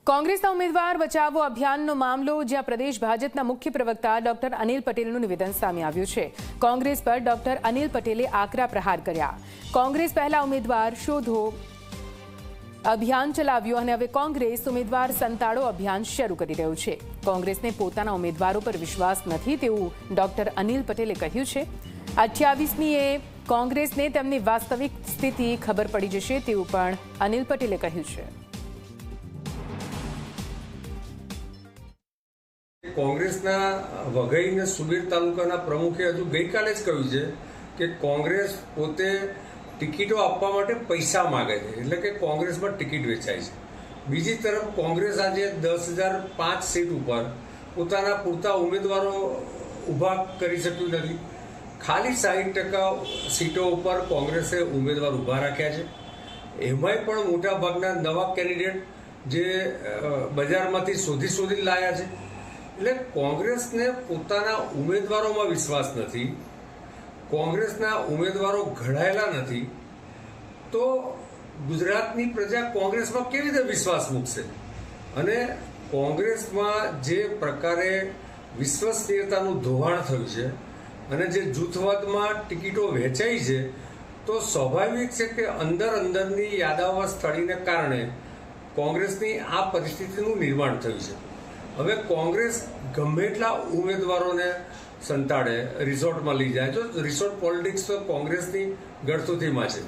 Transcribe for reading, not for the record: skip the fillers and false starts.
કોંગ્રેસના ઉમેદવાર બચાવો અભિયાનનો મામલો, જ્યાં પ્રદેશ ભાજપના મુખ્ય પ્રવક્તા ડોક્ટર અનિલ પટેલનું નિવેદન સામે આવ્યું છે. કોંગ્રેસ પર ડોક્ટર અનિલ પટેલે આકરા પ્રહાર કર્યા. કોંગ્રેસ પહેલા ઉમેદવાર શોધો અભિયાન ચલાવ્યું અને હવે કોંગ્રેસ ઉમેદવાર સંતાડો અભિયાન શરૂ કરી રહ્યું છે. કોંગ્રેસને પોતાના ઉમેદવારો પર વિશ્વાસ નથી તેવું ડોક્ટર અનિલ પટેલે કહ્યું છે. 28મીએ કોંગ્રેસને તેમની વાસ્તવિક સ્થિતિ ખબર પડી જશે તેવું પણ અનિલ પટેલે કહ્યું છે. કોંગ્રેસના વઘઈ અને સુબીર તાલુકાના પ્રમુખે હજુ ગઈકાલે જ કહ્યું છે કે કોંગ્રેસ પોતે ટિકિટો આપવા માટે પૈસા માગે છે, એટલે કે કોંગ્રેસમાં ટિકિટ વેચાય છે. બીજી તરફ કોંગ્રેસ આજે 10,005 સીટ ઉપર પોતાના પૂરતા ઉમેદવારો ઊભા કરી શક્યું નથી. ખાલી 60% સીટો ઉપર કોંગ્રેસે ઉમેદવાર ઊભા રાખ્યા છે. એમાંય પણ મોટાભાગના નવા કેન્ડિડેટ જે બજારમાંથી શોધી લાયા છે. એટલે કોંગ્રેસને પોતાના ઉમેદવારોમાં વિશ્વાસ નથી, કોંગ્રેસના ઉમેદવારો ઘડાયેલા નથી, તો ગુજરાતની પ્રજા કોંગ્રેસમાં કેવી રીતે વિશ્વાસ મૂકશે? અને કોંગ્રેસમાં જે પ્રકારે વિશ્વસનીયતાનું ધોવાણ થયું છે અને જે જૂથવાદમાં ટિકિટો વહેંચાઈ છે, તો સ્વાભાવિક છે કે અંદરની યાદાવસ્થળીને કારણે કોંગ્રેસની આ પરિસ્થિતિનું નિર્માણ થયું છે. હવે કોંગ્રેસ ગમે એટલા ઉમેદવારોને સંતાડે, રિસોર્ટમાં લઈ જાય, તો રિસોર્ટ પોલિટિક્સ તો કોંગ્રેસની ગળથુથીમાં છે.